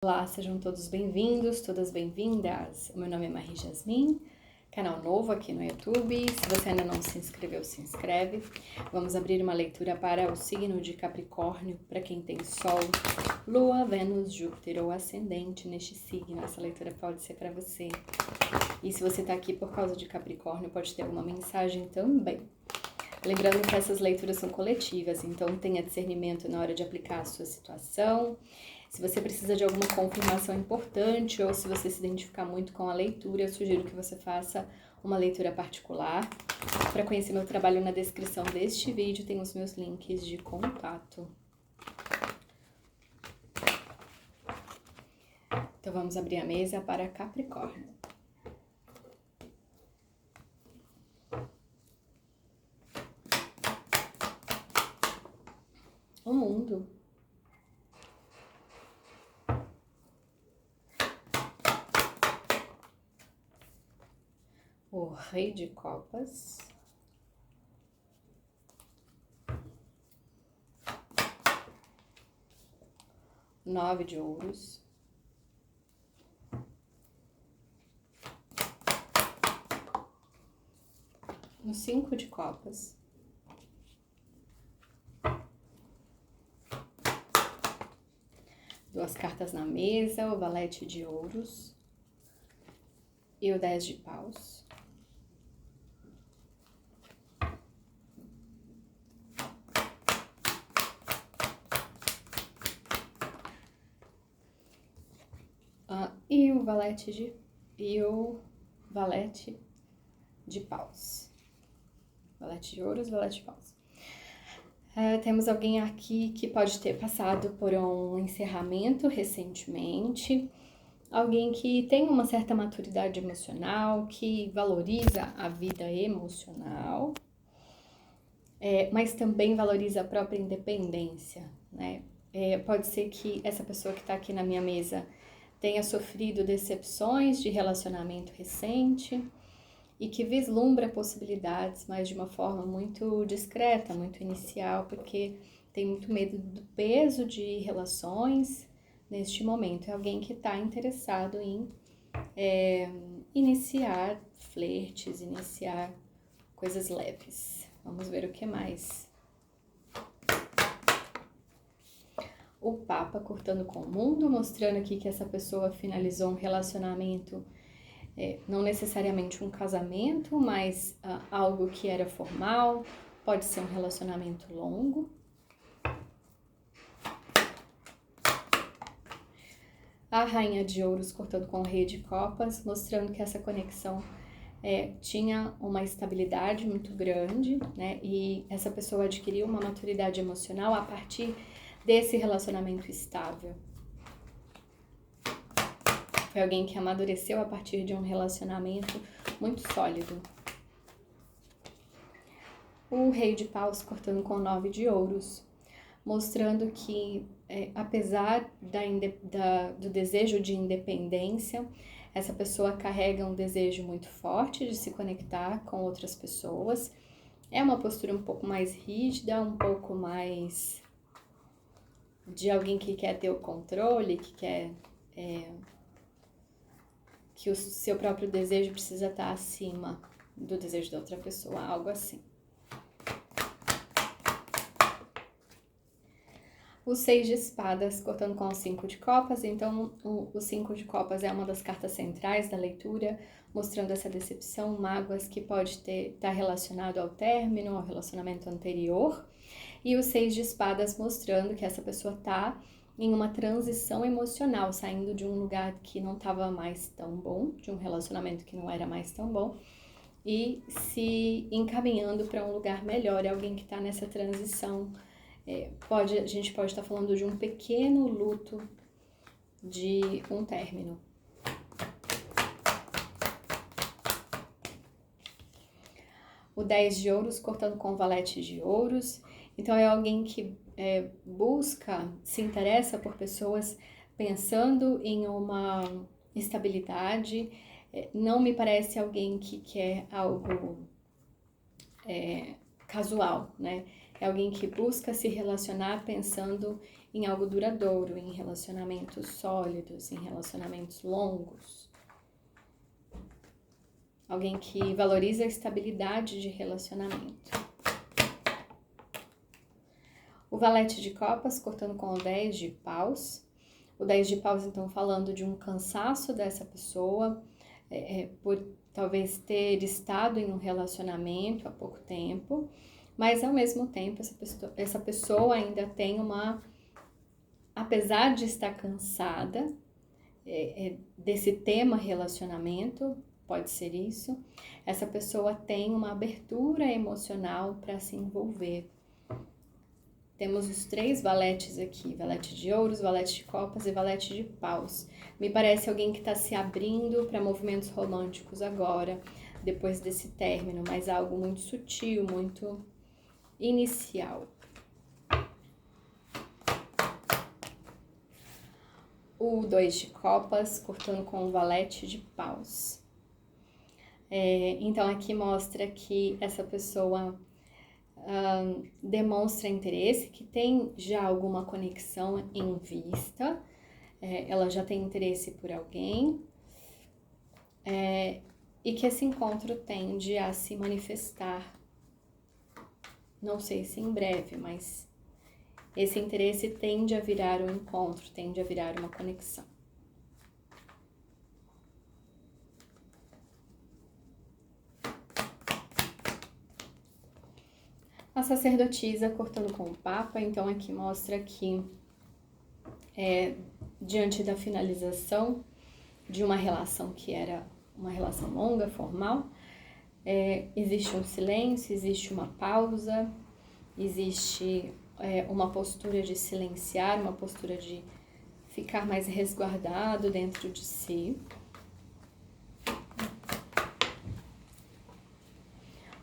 Olá, sejam todos bem-vindos, todas bem-vindas. O meu nome é Marie Jasmin, canal novo aqui no YouTube. Se você ainda não se inscreveu, se inscreve. Vamos abrir uma leitura para o signo de Capricórnio, para quem tem Sol, Lua, Vênus, Júpiter ou Ascendente neste signo. Essa leitura pode ser para você. E se você está aqui por causa de Capricórnio, pode ter uma mensagem também. Lembrando que essas leituras são coletivas, então tenha discernimento na hora de aplicar a sua situação. Se você precisa de alguma confirmação importante ou se você se identificar muito com a leitura, eu sugiro que você faça uma leitura particular. Para conhecer meu trabalho, na descrição deste vídeo tem os meus links de contato. Então vamos abrir a mesa para Capricórnio. O mundo. O Rei de Copas. Nove de Ouros. O Cinco de Copas. Duas cartas na mesa, o Valete de Ouros e o 10 de Paus. E o Valete de Paus. Valete de Ouros, Valete de Paus. Temos alguém aqui que pode ter passado por um encerramento recentemente. Alguém que tem uma certa maturidade emocional, que valoriza a vida emocional, mas também valoriza a própria independência, né? Pode ser que essa pessoa que está aqui na minha mesa tenha sofrido decepções de relacionamento recente e que vislumbra possibilidades, mas de uma forma muito discreta, muito inicial, porque tem muito medo do peso de relações neste momento. É alguém que está interessado em iniciar flertes, iniciar coisas leves. Vamos ver o que mais. O Papa cortando com o mundo, mostrando aqui que essa pessoa finalizou um relacionamento, não necessariamente um casamento, mas algo que era formal, pode ser um relacionamento longo. A Rainha de Ouros cortando com o Rei de Copas, mostrando que essa conexão tinha uma estabilidade muito grande, né? E essa pessoa adquiriu uma maturidade emocional a partir desse relacionamento estável. Foi alguém que amadureceu a partir de um relacionamento muito sólido. O Rei de Paus cortando com o 9 de Ouros, mostrando que apesar do desejo de independência, essa pessoa carrega um desejo muito forte de se conectar com outras pessoas. É uma postura um pouco mais rígida, um pouco mais de alguém que quer ter o controle, que quer que o seu próprio desejo precisa estar acima do desejo da outra pessoa, algo assim. O 6 de espadas cortando com o 5 de copas, então o 5 de copas é uma das cartas centrais da leitura, mostrando essa decepção, mágoas que pode estar relacionado ao término, ao relacionamento anterior. E o 6 de espadas mostrando que essa pessoa está em uma transição emocional, saindo de um lugar que não estava mais tão bom, de um relacionamento que não era mais tão bom, e se encaminhando para um lugar melhor. É alguém que está nessa transição. A gente pode estar falando de um pequeno luto de um término. O 10 de Ouros cortando com o Valete de Ouros. Então é alguém que busca, se interessa por pessoas pensando em uma estabilidade. Não me parece alguém que quer algo casual, né? É alguém que busca se relacionar pensando em algo duradouro, em relacionamentos sólidos, em relacionamentos longos. Alguém que valoriza a estabilidade de relacionamento. O valete de copas cortando com o 10 de paus. O 10 de paus, então, falando de um cansaço dessa pessoa, por talvez ter estado em um relacionamento há pouco tempo, mas ao mesmo tempo essa pessoa ainda tem apesar de estar cansada desse tema relacionamento, pode ser isso, essa pessoa tem uma abertura emocional para se envolver. Temos os 3 valetes aqui, valete de ouros, valete de copas e valete de paus. Me parece alguém que está se abrindo para movimentos românticos agora, depois desse término, mas algo muito sutil, muito inicial. O 2 de copas, cortando com o valete de paus. Então, aqui mostra que essa pessoa demonstra interesse, que tem já alguma conexão em vista, ela já tem interesse por alguém, e que esse encontro tende a se manifestar, não sei se em breve, mas esse interesse tende a virar um encontro, tende a virar uma conexão. A sacerdotisa cortando com o Papa, então aqui mostra que diante da finalização de uma relação que era uma relação longa, formal, existe um silêncio, existe uma pausa, existe uma postura de silenciar, uma postura de ficar mais resguardado dentro de si.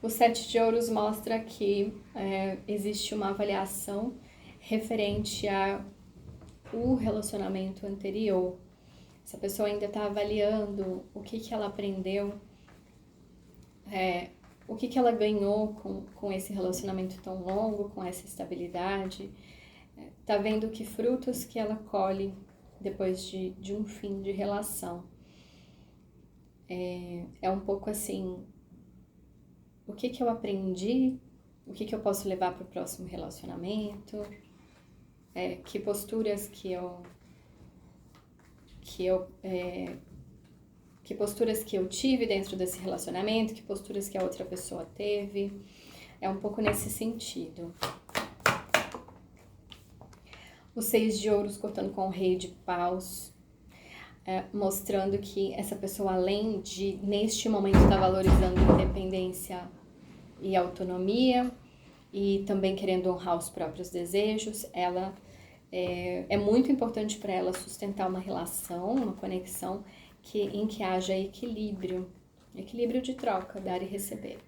O 7 de ouros mostra que existe uma avaliação referente ao relacionamento anterior. Essa pessoa ainda está avaliando o que ela aprendeu, o que ela ganhou com esse relacionamento tão longo, com essa estabilidade. Está vendo que frutos que ela colhe depois de um fim de relação. É um pouco assim, o que eu aprendi, o que eu posso levar para o próximo relacionamento, que posturas que eu tive dentro desse relacionamento, que posturas que a outra pessoa teve, é um pouco nesse sentido. O 6 de ouros cortando com o rei de paus, mostrando que essa pessoa, além de, neste momento, estar valorizando independência e autonomia, e também querendo honrar os próprios desejos, ela é muito importante para ela sustentar uma relação, uma conexão em que haja equilíbrio de troca, dar e receber.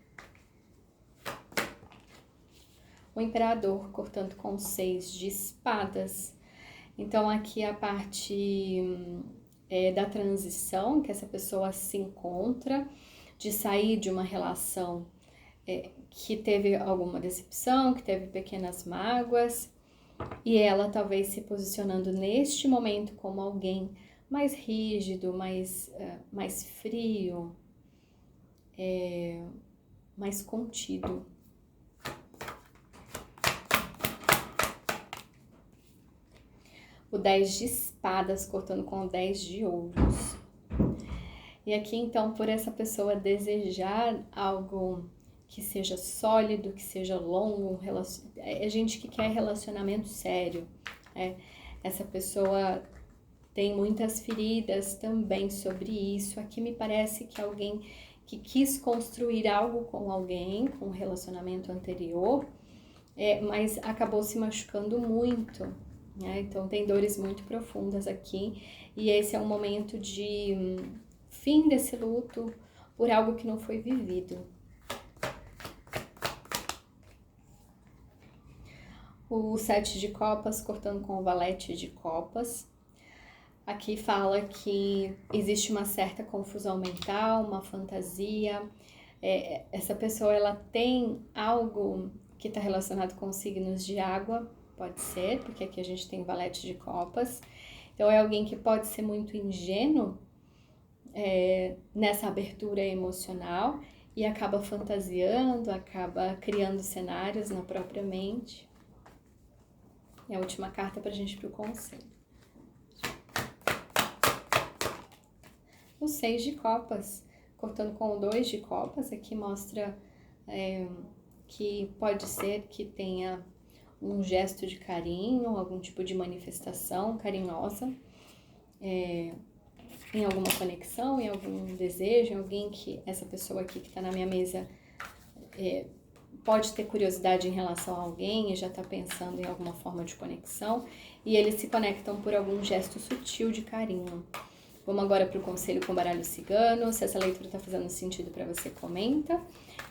O imperador cortando com o 6 de espadas. Então aqui a parte da transição, que essa pessoa se encontra, de sair de uma relação que teve alguma decepção, que teve pequenas mágoas, e ela talvez se posicionando neste momento como alguém mais rígido, mais frio, mais contido. O 10 de espadas cortando com o 10 de ouros. E aqui, então, por essa pessoa desejar algo que seja sólido, que seja longo, gente que quer relacionamento sério. Essa pessoa tem muitas feridas também sobre isso. Aqui me parece que alguém que quis construir algo com alguém, com um relacionamento anterior, mas acabou se machucando muito. Então tem dores muito profundas aqui, e esse é um momento de fim desse luto por algo que não foi vivido. O 7 de copas cortando com o valete de copas. Aqui fala que existe uma certa confusão mental, uma fantasia. Essa pessoa ela tem algo que está relacionado com signos de água, pode ser, porque aqui a gente tem valete de copas. Então, é alguém que pode ser muito ingênuo nessa abertura emocional e acaba fantasiando, acaba criando cenários na própria mente. E a última carta pra gente ir pro conselho. O 6 de copas, cortando com o 2 de copas, aqui mostra que pode ser que tenha um gesto de carinho, algum tipo de manifestação carinhosa, em alguma conexão, em algum desejo, em alguém que essa pessoa aqui que está na minha mesa pode ter curiosidade em relação a alguém e já está pensando em alguma forma de conexão, e eles se conectam por algum gesto sutil de carinho. Vamos agora para o conselho com baralho cigano. Se essa leitura está fazendo sentido para você, comenta.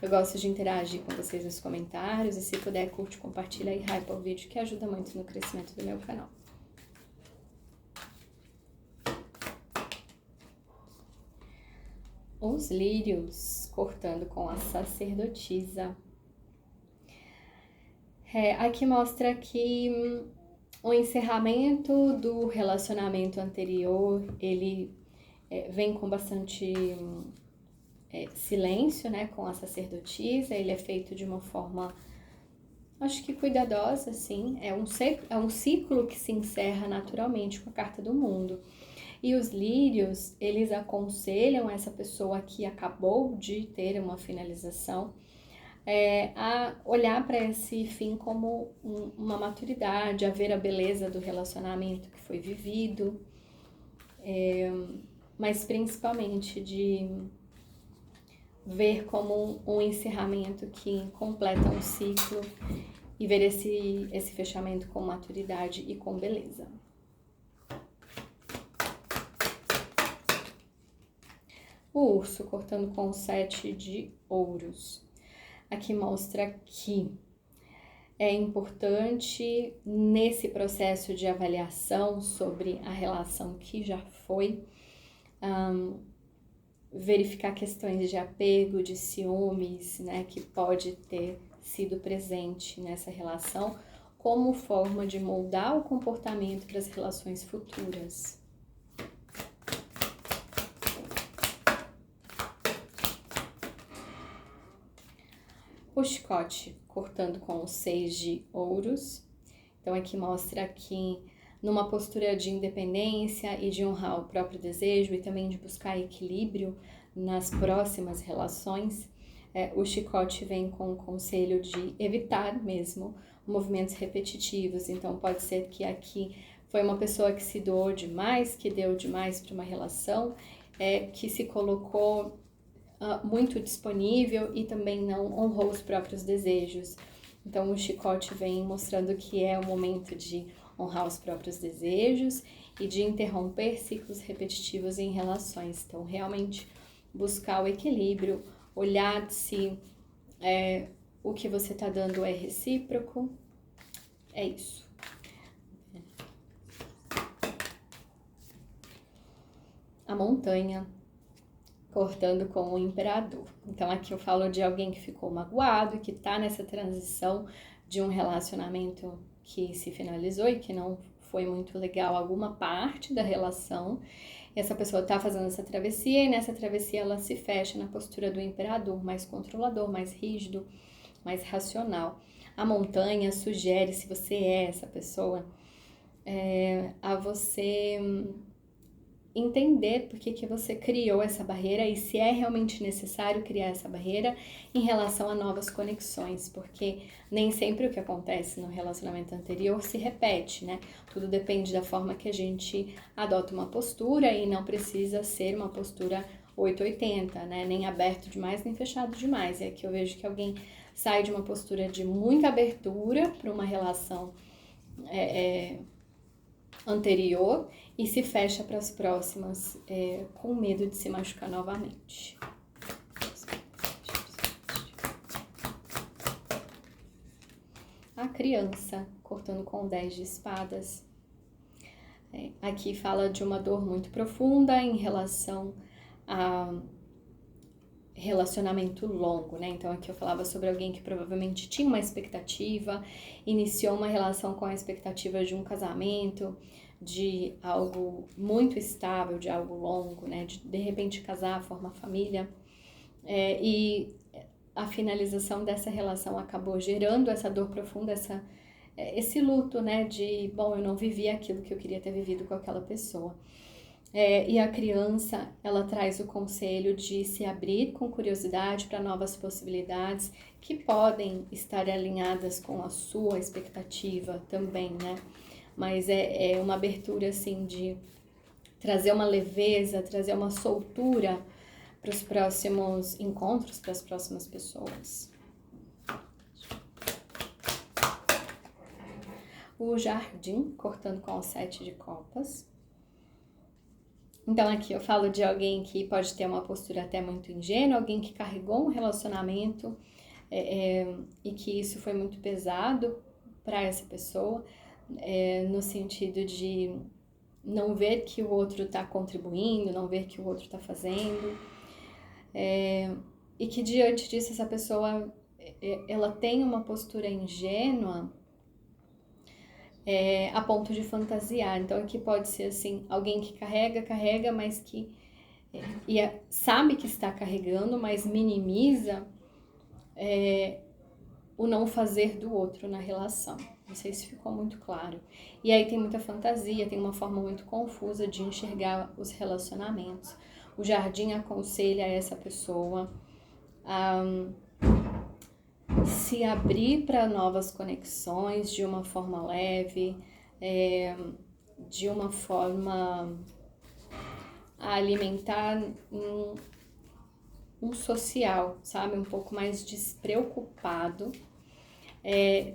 Eu gosto de interagir com vocês nos comentários e se puder, curte, compartilha e hypa o vídeo, que ajuda muito no crescimento do meu canal. Os lírios, cortando com a sacerdotisa. Aqui mostra que o encerramento do relacionamento anterior, ele vem com bastante silêncio, né, com a sacerdotisa. Ele é feito de uma forma, acho que cuidadosa, assim. É um ciclo que se encerra naturalmente com a carta do mundo. E os lírios, eles aconselham essa pessoa que acabou de ter uma finalização a olhar para esse fim como uma maturidade, a ver a beleza do relacionamento que foi vivido, mas principalmente de ver como um encerramento que completa um ciclo e ver esse fechamento com maturidade e com beleza. O urso, cortando com o 7 de ouros. Aqui mostra que é importante, nesse processo de avaliação sobre a relação que já foi, verificar questões de apego, de ciúmes, né, que pode ter sido presente nessa relação, como forma de moldar o comportamento para as relações futuras. O chicote, cortando com o 6 de ouros. Então, aqui mostra que numa postura de independência e de honrar o próprio desejo e também de buscar equilíbrio nas próximas relações, o chicote vem com o conselho de evitar mesmo movimentos repetitivos. Então, pode ser que aqui foi uma pessoa que se doou demais, que deu demais para uma relação, que se colocou muito disponível e também não honrou os próprios desejos. Então, o chicote vem mostrando que é o momento de honrar os próprios desejos e de interromper ciclos repetitivos em relações. Então, realmente buscar o equilíbrio, olhar se o que você está dando é recíproco. É isso. A montanha, cortando com o imperador. Então, aqui eu falo de alguém que ficou magoado, que tá nessa transição de um relacionamento que se finalizou e que não foi muito legal alguma parte da relação. E essa pessoa tá fazendo essa travessia e nessa travessia ela se fecha na postura do imperador, mais controlador, mais rígido, mais racional. A montanha sugere, se você é essa pessoa, a você entender por que você criou essa barreira e se é realmente necessário criar essa barreira em relação a novas conexões, porque nem sempre o que acontece no relacionamento anterior se repete, né? Tudo depende da forma que a gente adota uma postura e não precisa ser uma postura 880, né? Nem aberto demais, nem fechado demais. É que eu vejo que alguém sai de uma postura de muita abertura para uma relação anterior e se fecha para as próximas com medo de se machucar novamente. A criança, cortando com 10 de espadas. Aqui fala de uma dor muito profunda em relação relacionamento longo, né? Então aqui eu falava sobre alguém que provavelmente tinha uma expectativa, iniciou uma relação com a expectativa de um casamento, de algo muito estável, de algo longo, né? De repente casar, formar família. E a finalização dessa relação acabou gerando essa dor profunda, esse luto, né? De, bom, eu não vivi aquilo que eu queria ter vivido com aquela pessoa. E a criança, ela traz o conselho de se abrir com curiosidade para novas possibilidades que podem estar alinhadas com a sua expectativa também, né? Mas é uma abertura, assim, de trazer uma leveza, trazer uma soltura para os próximos encontros, para as próximas pessoas. O jardim, cortando com o 7 de copas. Então aqui eu falo de alguém que pode ter uma postura até muito ingênua, alguém que carregou um relacionamento e que isso foi muito pesado para essa pessoa, no sentido de não ver que o outro está contribuindo, não ver que o outro está fazendo, e que diante disso essa pessoa ela tem uma postura ingênua a ponto de fantasiar. Então aqui pode ser assim, alguém que carrega, mas que sabe que está carregando, mas minimiza o não fazer do outro na relação. Não sei se ficou muito claro. E aí tem muita fantasia, tem uma forma muito confusa de enxergar os relacionamentos. O jardim aconselha essa pessoa a se abrir para novas conexões de uma forma leve, de uma forma a alimentar um social, sabe? Um pouco mais despreocupado.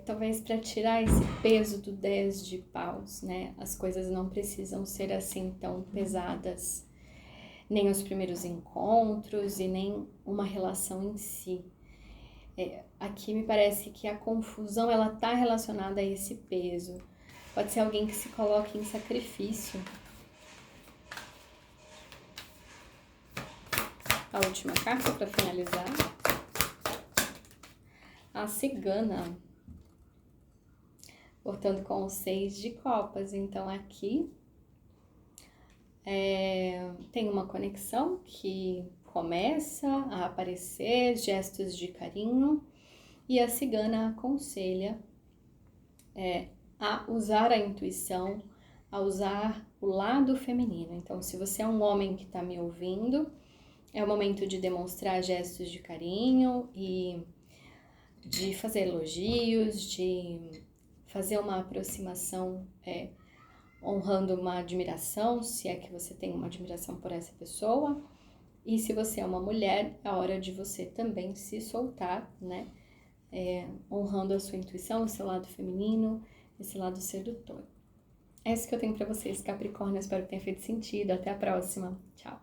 Talvez para tirar esse peso do 10 de paus, né? As coisas não precisam ser assim tão pesadas, nem os primeiros encontros e nem uma relação em si. Aqui me parece que a confusão ela tá relacionada a esse peso. Pode ser alguém que se coloque em sacrifício. A última carta para finalizar. A cigana, cortando com o 6 de copas. Então aqui tem uma conexão que começa a aparecer, gestos de carinho, e a cigana aconselha a usar a intuição, a usar o lado feminino. Então, se você é um homem que está me ouvindo, é o momento de demonstrar gestos de carinho e de fazer elogios, de fazer uma aproximação honrando uma admiração, se é que você tem uma admiração por essa pessoa. E se você é uma mulher, é hora de você também se soltar, né? Honrando a sua intuição, o seu lado feminino, esse lado sedutor. É isso que eu tenho para vocês, Capricórnio. Espero que tenha feito sentido. Até a próxima. Tchau.